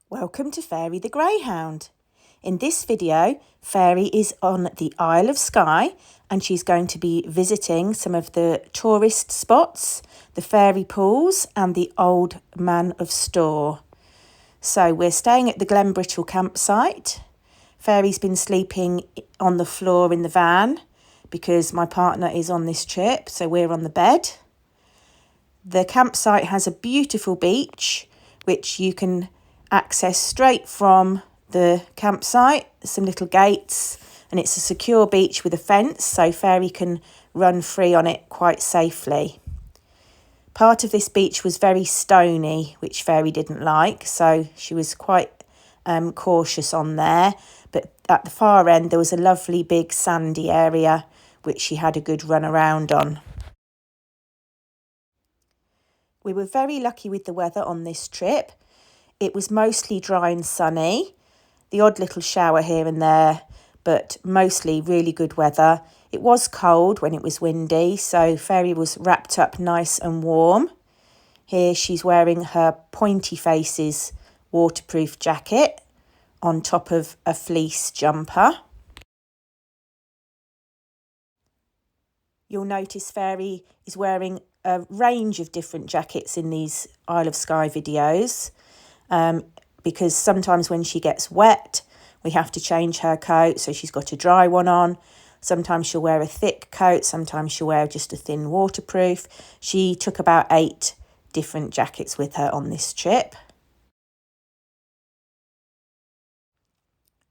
Welcome to Fairy the Greyhound. In this video, Fairy is on the Isle of Skye and she's going to be visiting some of the tourist spots, the fairy pools and the Old Man of Storr. So we're staying at the Glenbrittle campsite. Fairy's been sleeping on the floor in the van because my partner is on this trip, so we're on the bed. The campsite has a beautiful beach which you can access straight from the campsite. There's some little gates and it's a secure beach with a fence, so Fairy can run free on it quite safely. Part of this beach was very stony, which Fairy didn't like, so she was quite cautious on there. But at the far end there was a lovely big sandy area which she had a good run around on. We were very lucky with the weather on this trip. It was mostly dry and sunny, the odd little shower here and there, but mostly really good weather. It was cold when it was windy, so Fairy was wrapped up nice and warm. Here she's wearing her Pointy Faces waterproof jacket on top of a fleece jumper. You'll notice Fairy is wearing a range of different jackets in these Isle of Skye videos. Because sometimes when she gets wet, we have to change her coat, so she's got a dry one on. Sometimes she'll wear a thick coat, sometimes she'll wear just a thin waterproof. She took about 8 different jackets with her on this trip.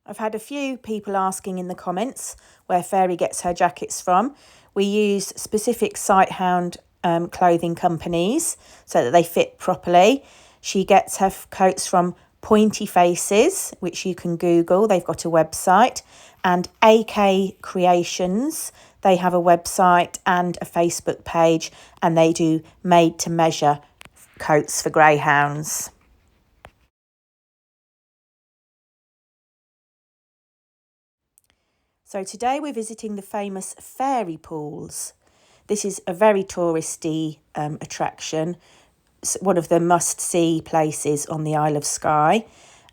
I've had a few people asking in the comments where Fairy gets her jackets from. We use specific Sighthound clothing companies so that they fit properly. She gets her coats from Pointy Faces, which you can Google. They've got a website. And AK Creations, they have a website and a Facebook page, and they do made-to-measure coats for greyhounds. So today we're visiting the famous fairy pools. This is a very touristy attraction. One of the must-see places on the Isle of Skye,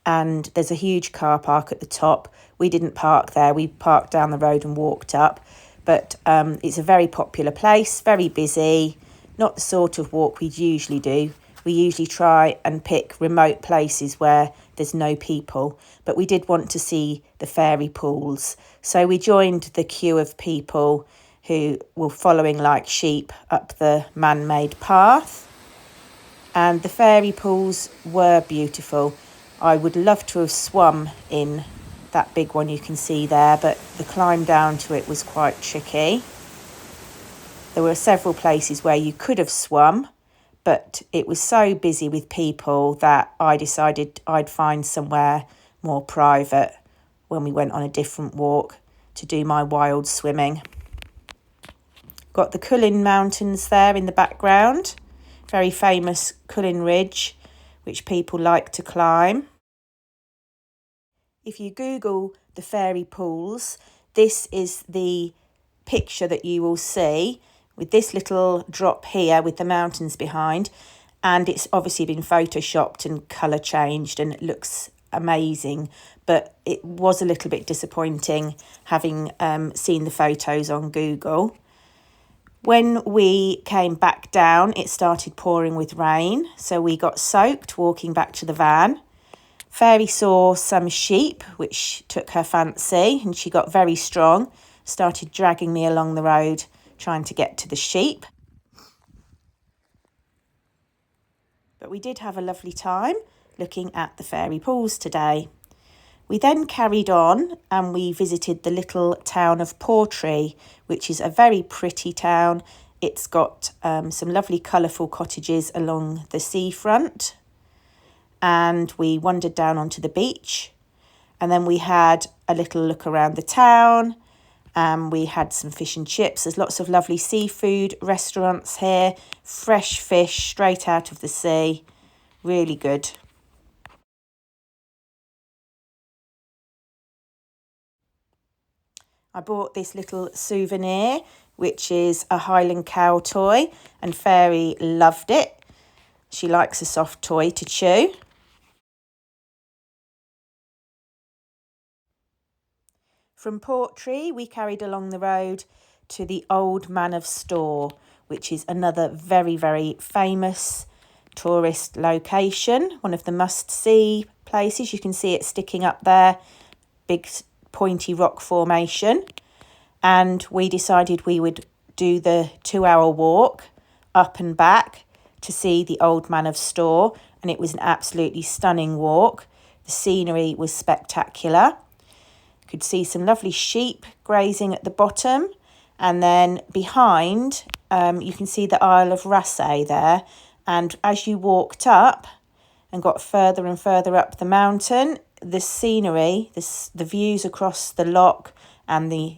and there's a huge car park at the top. We didn't park there, we parked down the road and walked up, but it's a very popular place, very busy, not the sort of walk we'd usually do. We usually try and pick remote places where there's no people, but we did want to see the fairy pools, so we joined the queue of people who were following like sheep up the man-made path. And the fairy pools were beautiful. I would love to have swum in that big one you can see there, but the climb down to it was quite tricky. There were several places where you could have swum, but it was so busy with people that I decided I'd find somewhere more private when we went on a different walk to do my wild swimming. Got the Cullen Mountains there in the background. Very famous Cullen Ridge, which people like to climb. If you Google the fairy pools, this is the picture that you will see with this little drop here with the mountains behind, and it's obviously been photoshopped and colour changed and it looks amazing, but it was a little bit disappointing having seen the photos on Google. When we came back down, it started pouring with rain, so we got soaked walking back to the van. Fairy saw some sheep, which took her fancy, and she got very strong, started dragging me along the road, trying to get to the sheep. But we did have a lovely time looking at the fairy pools today. We then carried on and we visited the little town of Portree, which is a very pretty town. It's got some lovely colourful cottages along the seafront. And we wandered down onto the beach. And then we had a little look around the town. And we had some fish and chips. There's lots of lovely seafood restaurants here. Fresh fish straight out of the sea. Really good. I bought this little souvenir, which is a Highland cow toy, and Fairy loved it. She likes a soft toy to chew. From Portree, we carried along the road to the Old Man of Storr, which is another very, very famous tourist location, one of the must-see places. You can see it sticking up there, big pointy rock formation. And we decided we would do the 2-hour walk up and back to see the Old Man of Storr, and it was an absolutely stunning walk. The scenery was spectacular. Could see some lovely sheep grazing at the bottom, and then behind you can see the Isle of Skye there, and as you walked up and got further and further up the mountain, the scenery, the views across the loch and the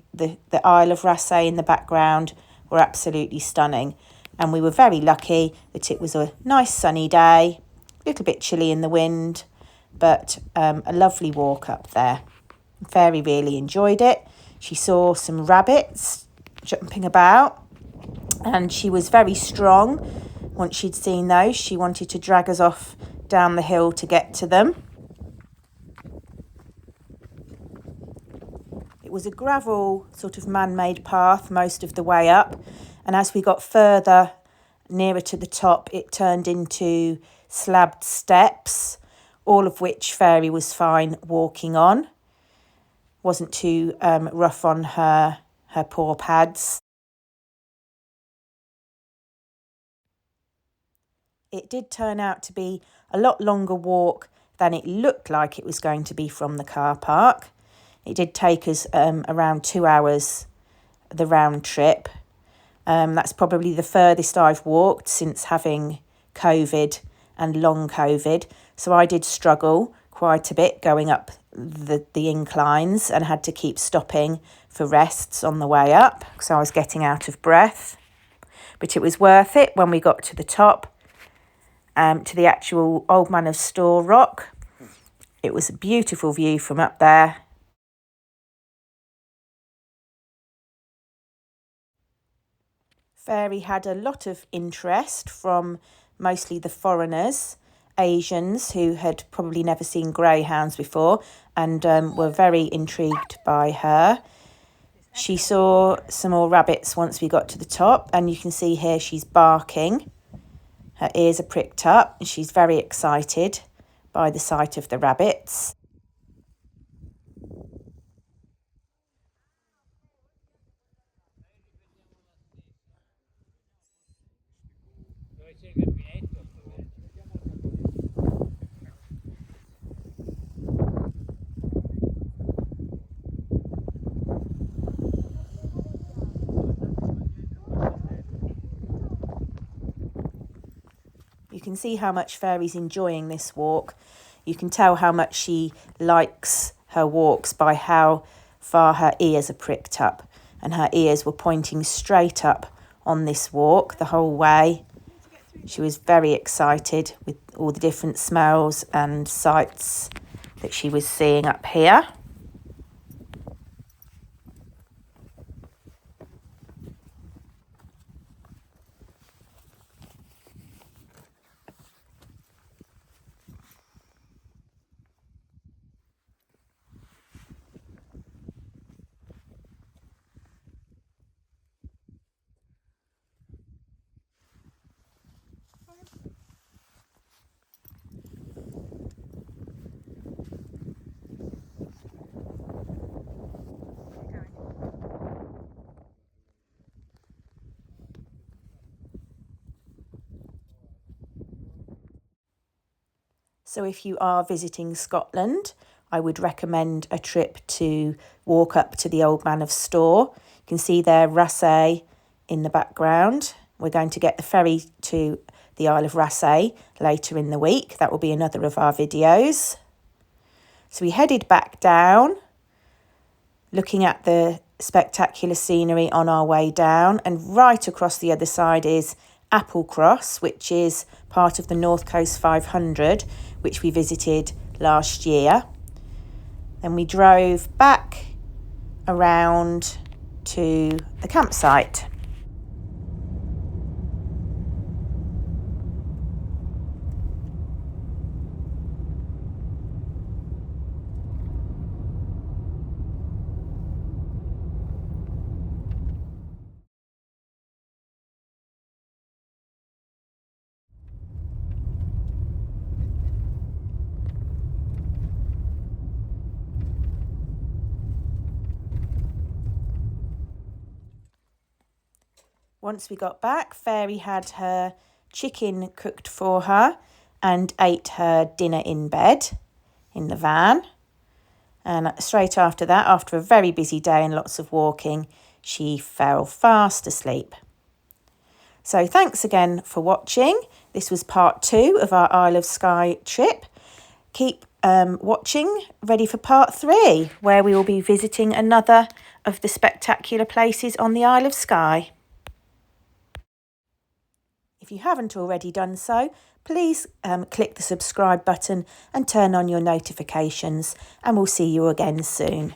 Isle of Skye in the background were absolutely stunning. And we were very lucky that it was a nice sunny day, a little bit chilly in the wind, but a lovely walk up there. Fairy really enjoyed it. She saw some rabbits jumping about, and she was very strong. Once she'd seen those, she wanted to drag us off down the hill to get to them. It was a gravel sort of man-made path most of the way up, and as we got further nearer to the top, it turned into slabbed steps, all of which Fairy was fine walking on. Wasn't too rough on her poor pads. It did turn out to be a lot longer walk than it looked like it was going to be from the car park. It did take us around 2 hours, the round trip. That's probably the furthest I've walked since having COVID and long COVID. So I did struggle quite a bit going up the inclines and had to keep stopping for rests on the way up because I was getting out of breath. But it was worth it when we got to the top, to the actual Old Man of Storr rock. It was a beautiful view from up there. Fairy had a lot of interest from mostly the foreigners, Asians who had probably never seen greyhounds before and were very intrigued by her. She saw some more rabbits once we got to the top, and you can see here she's barking. Her ears are pricked up and she's very excited by the sight of the rabbits. You can see how much Fairy's enjoying this walk. You can tell how much she likes her walks by how far her ears are pricked up. And her ears were pointing straight up on this walk the whole way. She was very excited with all the different smells and sights that she was seeing up here. So if you are visiting Scotland, I would recommend a trip to walk up to the Old Man of Storr. You can see there Skye in the background. We're going to get the ferry to the Isle of Skye later in the week. That will be another of our videos. So we headed back down, looking at the spectacular scenery on our way down, and right across the other side is Applecross, which is part of the North Coast 500, which we visited last year. Then we drove back around to the campsite. Once we got back, Fairy had her chicken cooked for her and ate her dinner in bed in the van. And straight after that, after a very busy day and lots of walking, she fell fast asleep. So thanks again for watching. This was part 2 of our Isle of Skye trip. Keep watching, ready for part 3, where we will be visiting another of the spectacular places on the Isle of Skye. If you haven't already done so, please click the subscribe button and turn on your notifications, and we'll see you again soon.